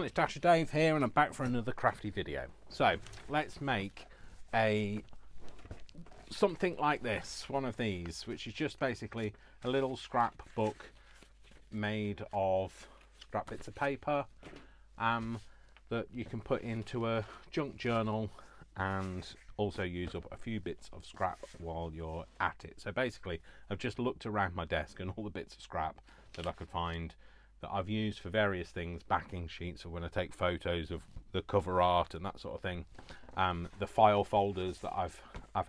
everyone, it's Dasher Dave here and I'm back for another crafty video. So let's make something like this, one of these, which is just basically a little scrapbook made of scrap bits of paper that you can put into a junk journal and also use up a few bits of scrap while you're at it. So basically I've just looked around my desk and all the bits of scrap that I could find that I've used for various things, backing sheets, or when I take photos of the cover art and that sort of thing. The file folders that I've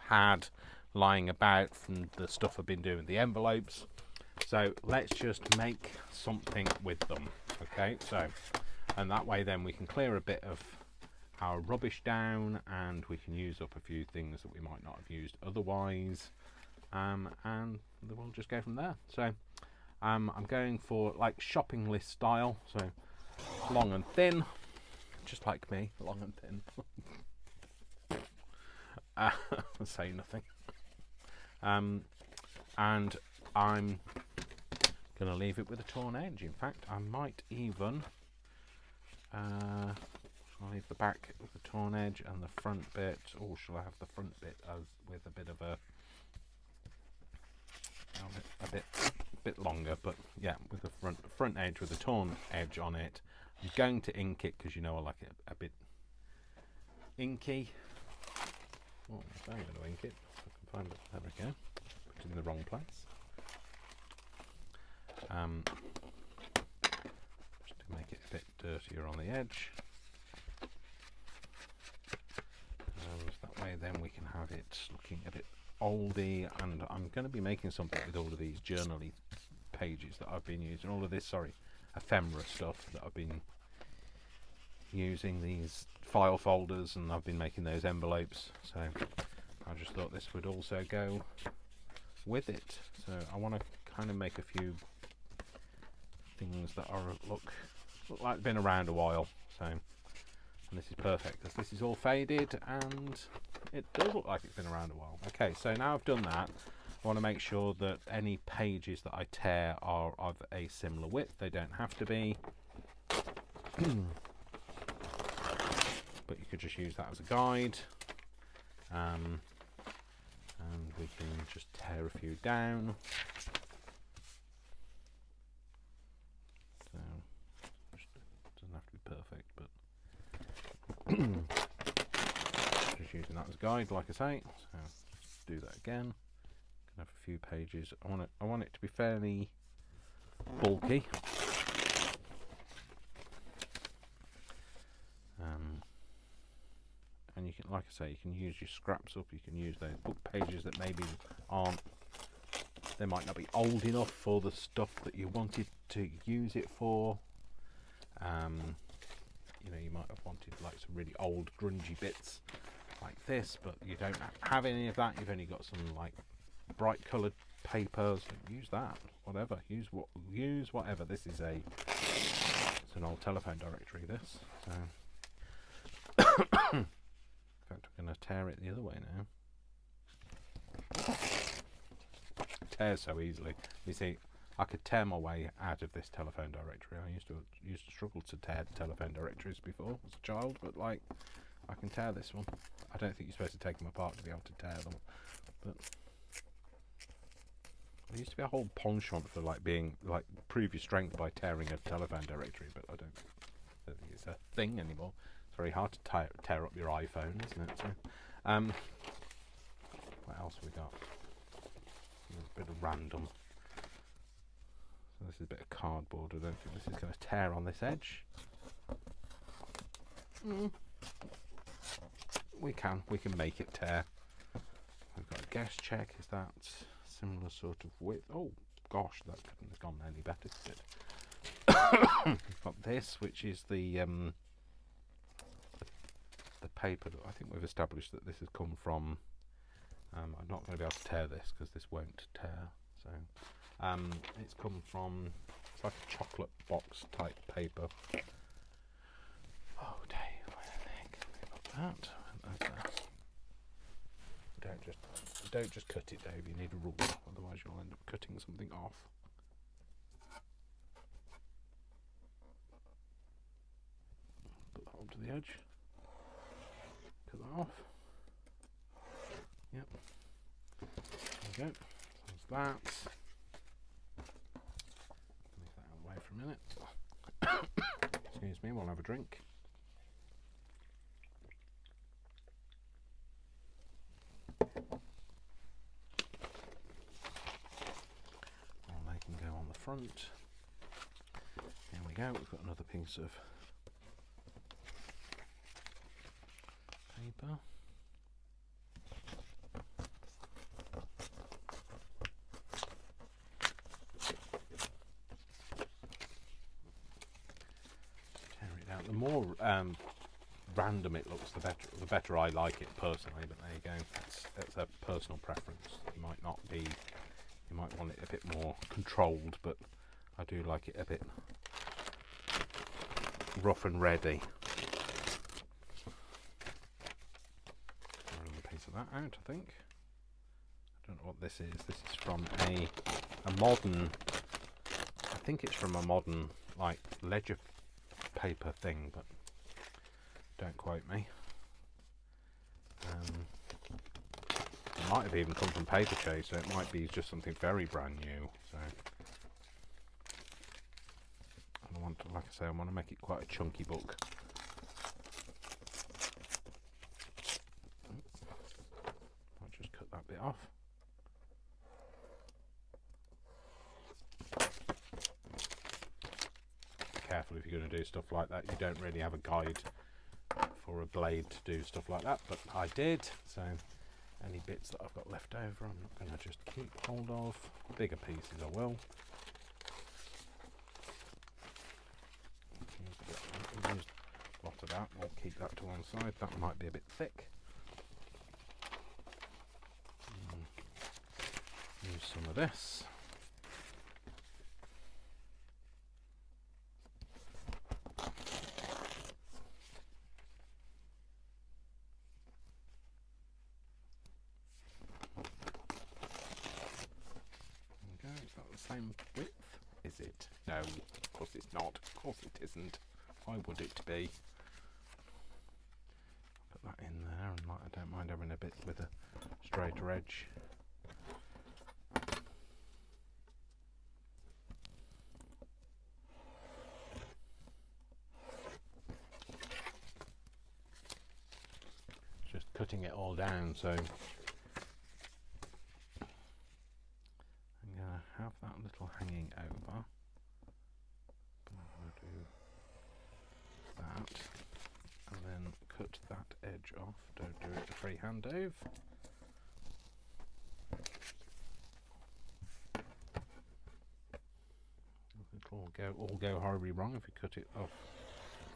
had lying about from the stuff I've been doing, the envelopes. So let's just make something with them, okay? So, and that way then we can clear a bit of our rubbish down and we can use up a few things that we might not have used otherwise, and we'll just go from there. So I'm going for like shopping list style, so long and thin, just like me, long and thin. Say nothing. And I'm gonna leave it with a torn edge. In fact, I might even I'll leave the back with the torn edge and the front bit, or shall I have the front bit as with a bit of a bit longer, but yeah, with the front edge with the torn edge on it. I'm going to ink it because you know I like it a bit inky. Oh, I'm going to ink it. If I can find it. There we go. Put it in the wrong place. Just to make it a bit dirtier on the edge. That way then we can have it looking a bit oldie, and I'm going to be making something with all of these journaly pages that I've been using, all of this, ephemera stuff that I've been using, these file folders, and I've been making those envelopes, so I just thought this would also go with it. So I want to kind of make a few things that are look like they've been around a while, so, and this is perfect because this is all faded and it does look like it's been around a while. Okay, so now I've done that, I want to make sure that any pages that I tear are of a similar width. They don't have to be, but you could just use that as a guide, and we can just tear a few down. So it doesn't have to be perfect, but just using that as a guide, like I say. So let's do that again. Have a few pages. I want it to be fairly bulky. And you can, like I say, you can use your scraps up. You can use those book pages that maybe they might not be old enough for the stuff that you wanted to use it for. You know, you might have wanted like some really old grungy bits like this, but you don't have any of that. You've only got some like bright coloured papers. Use that, whatever. Use whatever. This is it's an old telephone directory. This. So, in fact, I'm going to tear it the other way now. Tears so easily. You see, I could tear my way out of this telephone directory. I used to struggle to tear telephone directories before as a child, but like I can tear this one. I don't think you're supposed to take them apart to be able to tear them, but there used to be a whole penchant for like being like prove your strength by tearing a telephone directory, but I don't think it's a thing anymore. It's very hard to tear up your iPhone, isn't it? So, what else have we got? There's a bit of random. So this is a bit of cardboard. I don't think this is going to tear on this edge. We can make it tear. We've got a guess check. Is that similar sort of width? Oh gosh, that couldn't have gone any better, could it? We've got this, which is the paper that I think we've established that this has come from. I'm not going to be able to tear this because this won't tear. So it's come from, it's like a chocolate box type paper. Oh Dave, where the heck have we got that? Don't just cut it, Dave. You need a ruler, otherwise you'll end up cutting something off. to the edge. Cut that off. Yep. There we go. There's that. Leave that out of the way for a minute. Excuse me, we'll have a drink. Well, they can go on the front. Here we go, we've got another piece of paper. Tear it out. The more random it looks, the better I like it personally. But there you go. It's a personal preference. You might not be. You might want it a bit more controlled, but I do like it a bit rough and ready. Another piece of that out, I think. I don't know what this is. This is from a modern. I think it's from a modern like ledger paper thing, but don't quote me. It might have even come from Paperchase, so it might be just something very brand new. So. Like I say, I want to make it quite a chunky book. I'll just cut that bit off. Careful if you're going to do stuff like that. You don't really have a guide for a blade to do stuff like that, but I did. So any bits that I've got left over, I'm not going to just keep hold of. Bigger pieces I will. A lot of that, we'll keep that to one side. That might be a bit thick. Use some of this. Okay, is that the same width? Is it? No, of course it's not. Of course it isn't. Why would it be? Put that in there, and like, I don't mind having a bit with a straighter edge. Just cutting it all down, so I'm going to have that little hanging over. That, and then cut that edge off. Don't do it freehand, Dave. It'll all go horribly wrong if you cut it off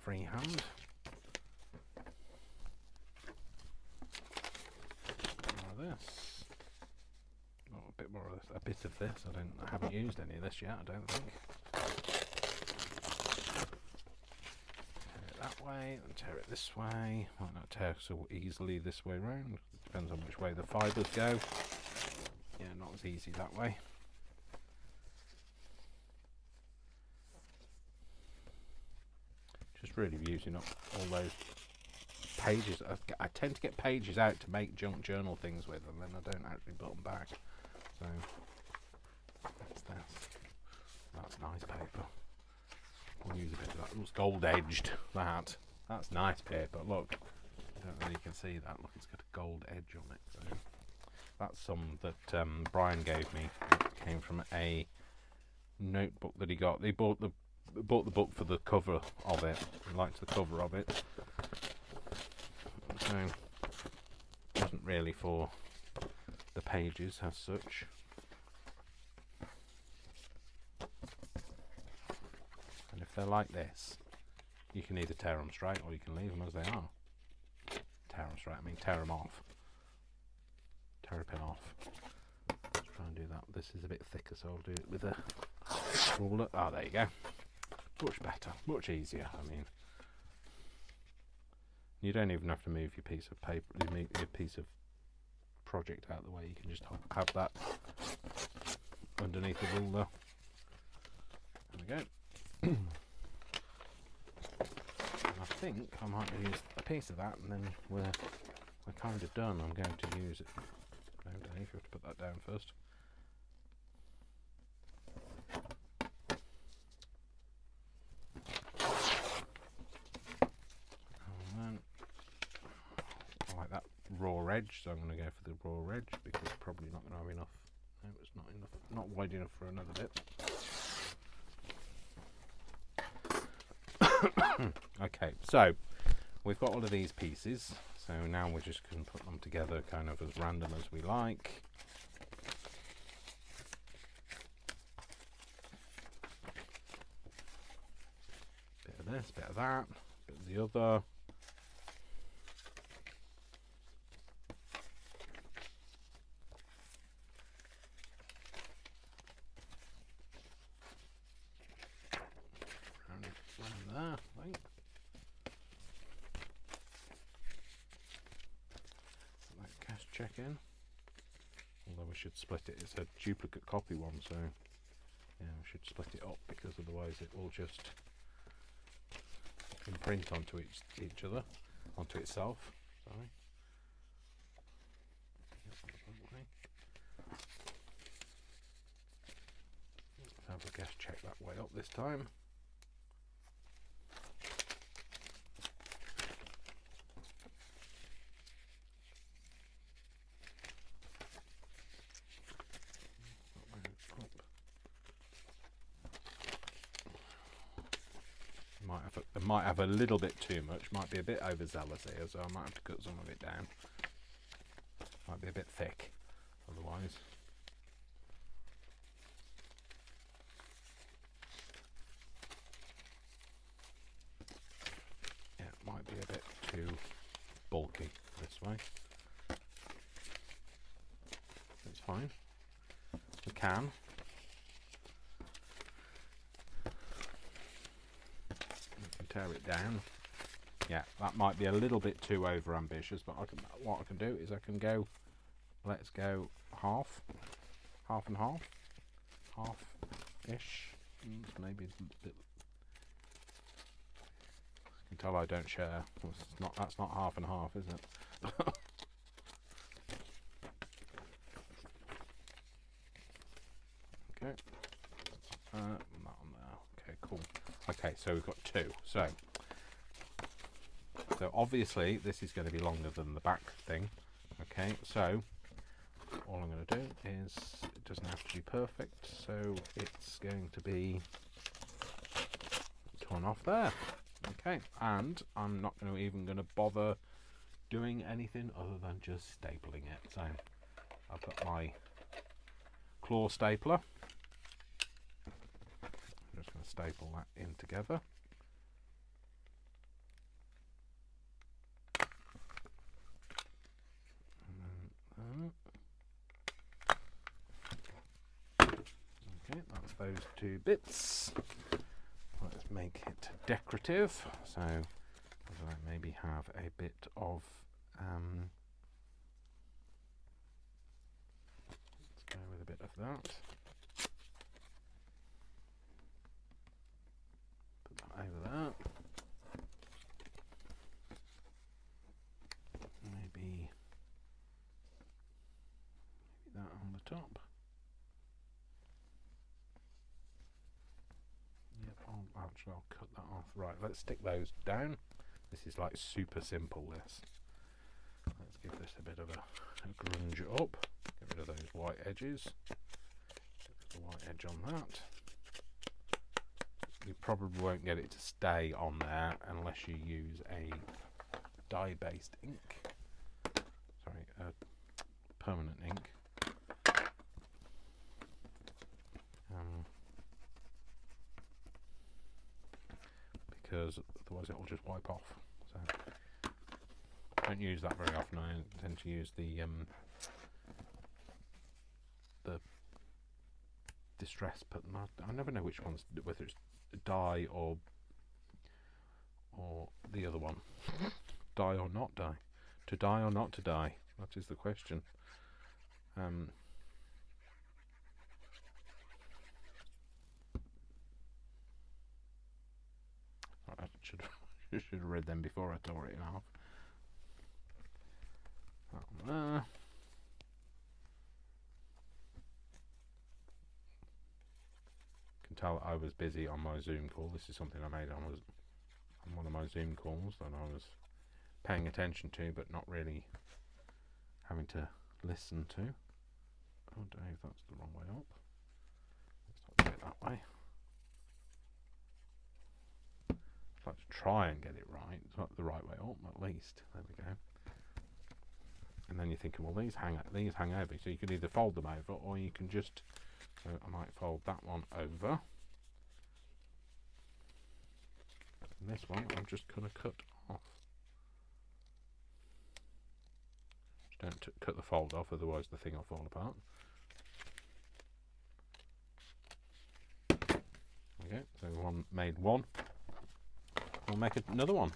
freehand. More of this. Oh, a bit more of this. A bit of this. I haven't used any of this yet. I don't think. That way and tear it this way. Might not tear so easily this way round. Depends on which way the fibres go. Yeah, not as easy that way. Just really using up all those pages. I tend to get pages out to make junk journal things with, and then I don't actually put them back. So that's this. That's nice paper. We'll use a bit of that. It looks gold edged. That's nice paper. Look, I don't know if you can see that. Look, it's got a gold edge on it. So that's some that Brian gave me. It came from a notebook that he got. They bought the book for the cover of it. He liked the cover of it. So it wasn't really for the pages as such. And if they're like this, you can either tear them straight or you can leave them as they are. Tear them straight, I mean tear them off. Tear a pin off. Let's try and do that. This is a bit thicker, so I'll do it with a ruler. Oh, there you go. Much better, much easier. I mean, you don't even have to move your piece of paper, your piece of project out of the way. You can just have that underneath the ruler. There we go. I'll have think I might use a piece of that, and then we're kind of done. I'm going to use it. No, Dave, you have to put that down first. And then I like that raw edge, so I'm going to go for the raw edge because it's probably not going to have enough. No, it's not enough, not wide enough for another bit. Okay, so we've got all of these pieces, so now we're just going to put them together kind of as random as we like. Bit of this, bit of that, bit of the other. There, I think. That cast check in. Although we should split it. It's a duplicate copy one, so yeah, we should split it up because otherwise it will just imprint onto each other, onto itself. Sorry. Let's have a gas check that way up this time. Might have a little bit too much, might be a bit overzealous here, so I might have to cut some of it down. Might be a bit thick otherwise. Yeah, it might be a bit too bulky this way. It's fine. We can. Tear it down. Yeah, that might be a little bit too over ambitious, but what I can do is I can go, let's go half and half-ish, maybe a bit. You can tell I don't share. That's not half and half, is it? Okay. That on there. Okay, cool. Okay, so we've got two. So obviously this is going to be longer than the back thing. Okay, so all I'm going to do is, it doesn't have to be perfect, so it's going to be torn off there. Okay, and I'm not even going to bother doing anything other than just stapling it. So I've got my claw stapler. I'm just going to staple that in together. Okay, that's those two bits. Let's make it decorative. So I maybe have a bit of let's go with a bit of that. Put that over there. Maybe that on the top. Yep, I'll cut that off. Right, let's stick those down. This is like super simple, this. Let's give this a bit of a grunge up. Get rid of those white edges. Get the white edge on that. You probably won't get it to stay on there unless you use a dye-based ink. Sorry, permanent ink. Because otherwise it will just wipe off. So I don't use that very often. I tend to use the distress, but I never know which one's, whether it's dye or the other one. Dye or not dye? To dye or not to dye? That is the question. I should Should have read them before I tore it in half. That one there. Can tell I was busy on my Zoom call. This is something I made on one of my Zoom calls that I was paying attention to, but not really having to listen to. Oh, Dave, that's the wrong way up. Let's not do it that way. I'd like to try and get it right. It's not the right way up, at least. There we go. And then you're thinking, well, these hang over, so you can either fold them over, or you can just. So I might fold that one over. And this one, I'm just going to cut off. Just don't cut the fold off, otherwise the thing will fall apart. Okay, so one made one. We'll make another one.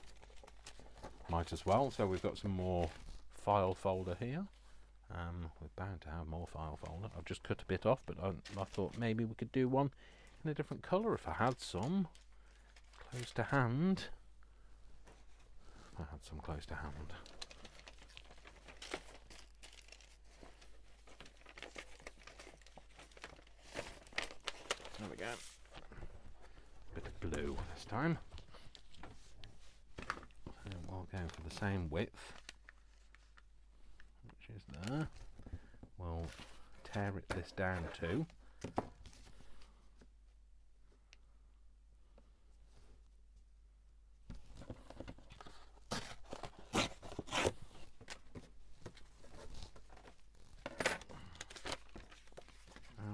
Might as well. So we've got some more file folder here. We're bound to have more file folder. I've just cut a bit off, but I thought maybe we could do one in a different colour if I had some close to hand. I had some close to hand. There we go. Bit of blue this time. So we'll go for the same width, which is there. We'll tear this down too.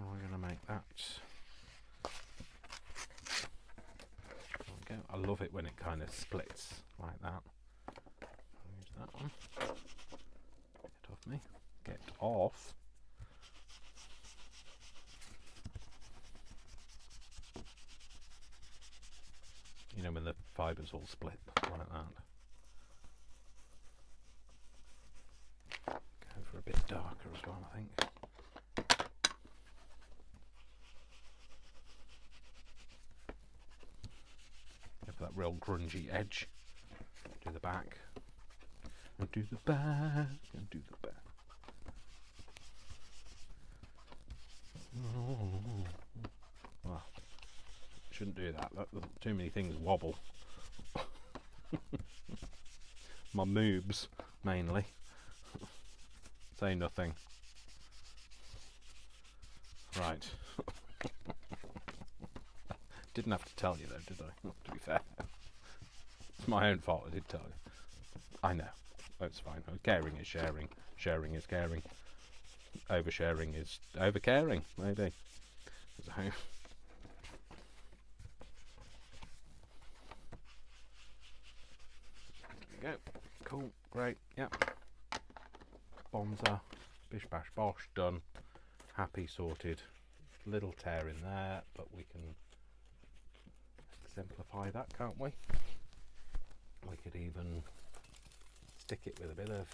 We're going to make that. There we go. I love it when it kind of splits like that. I'll use that one. Get off me. Get off. You know, when the fibres all split like that. Go for a bit darker as well, I think. Go for that real grungy edge. Do the back. And do the back. And do the back. Well, shouldn't do that. Too many things wobble. My moobs, mainly. Say nothing. Right. Didn't have to tell you though, did I? To be fair. It's my own fault, I did tell you. I know. That's fine. Caring is sharing. Sharing is caring. Oversharing is overcaring, maybe. So. There we go. Cool. Great. Yep. Bonza. Bish bash bosh. Done. Happy. Sorted. Little tear in there, but we can exemplify that, can't we? We could even stick it with a bit of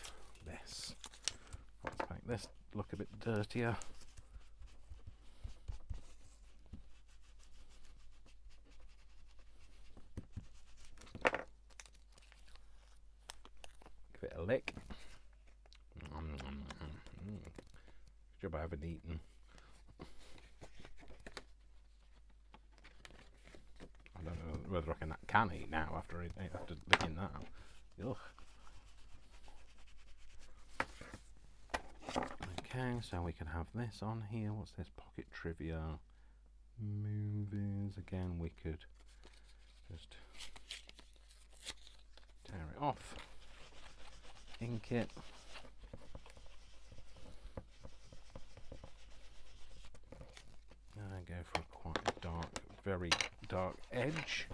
this. Let's make this look a bit dirtier. Give it a lick. Good job I haven't eaten. I don't know whether I can eat now after licking that. Ugh. Okay, so we can have this on here. What's this? Pocket trivia. Movies. Again, we could just tear it off. Ink it. And go for a quite dark, very dark edge.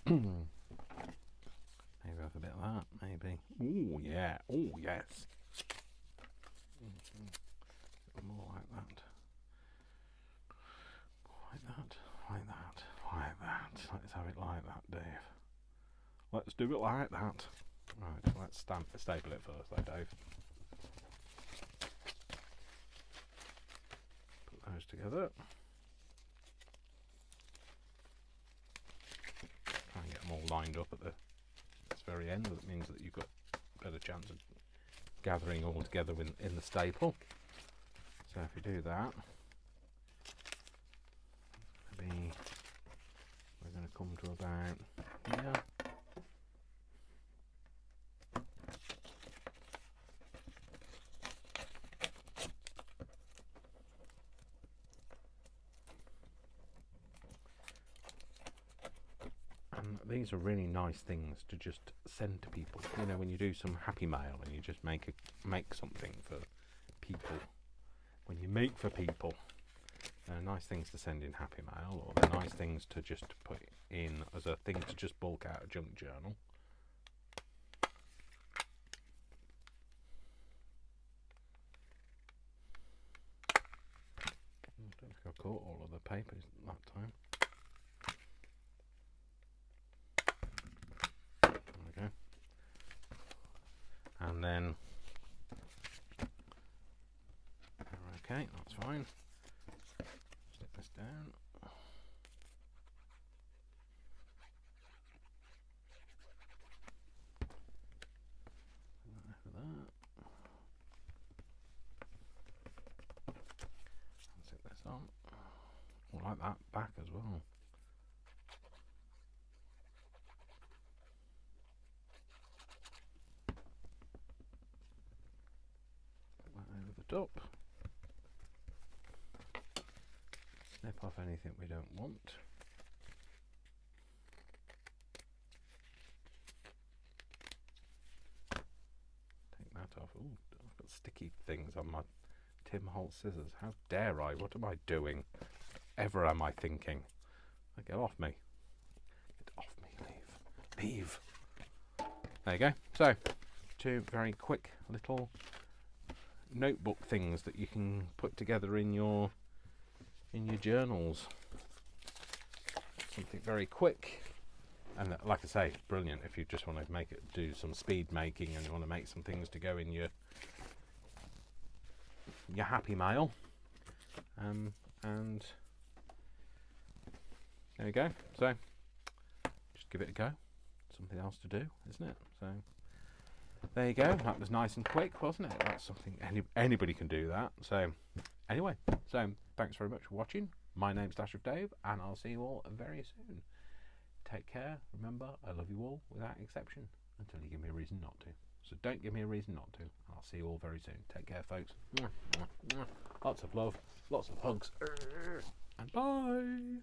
Maybe have a bit of that, maybe. Oh yeah, oh yes. More like that. let's do it like that. Right, let's staple it first though, Dave. Put those together. Try and get them all lined up at this very end. That means that you've got a better chance of gathering all together in the staple. So if you do that, maybe we're going to come to about here. And these are really nice things to just send to people. You know, when you do some happy mail and you just make something for people. When you make for people, they're nice things to send in happy mail, or they're nice things to just put in as a thing to just bulk out a junk journal. I don't think I caught all of the papers that time. There we go. And then, okay, that's fine. Stick this down. Over that. Stick this on. I like that back as well. Put that over the top. Snip off anything we don't want. Take that off. Ooh, I've got sticky things on my Tim Holtz scissors. How dare I? What am I doing? Ever am I thinking? Get off me. Get off me. Leave. Leave. There you go. So, two very quick little notebook things that you can put together in your journals. Something very quick, and like I say, brilliant if you just want to do some speed making and you want to make some things to go in your happy mail. And there you go. So just give it a go. Something else to do, isn't it? So there you go. That was nice and quick, wasn't it? That's something anybody can do that. So anyway, so thanks very much for watching. My name's Dash of Dave, and I'll see you all very soon. Take care. Remember, I love you all without exception until you give me a reason not to. So don't give me a reason not to. I'll see you all very soon. Take care, folks. Lots of love, lots of hugs, and bye.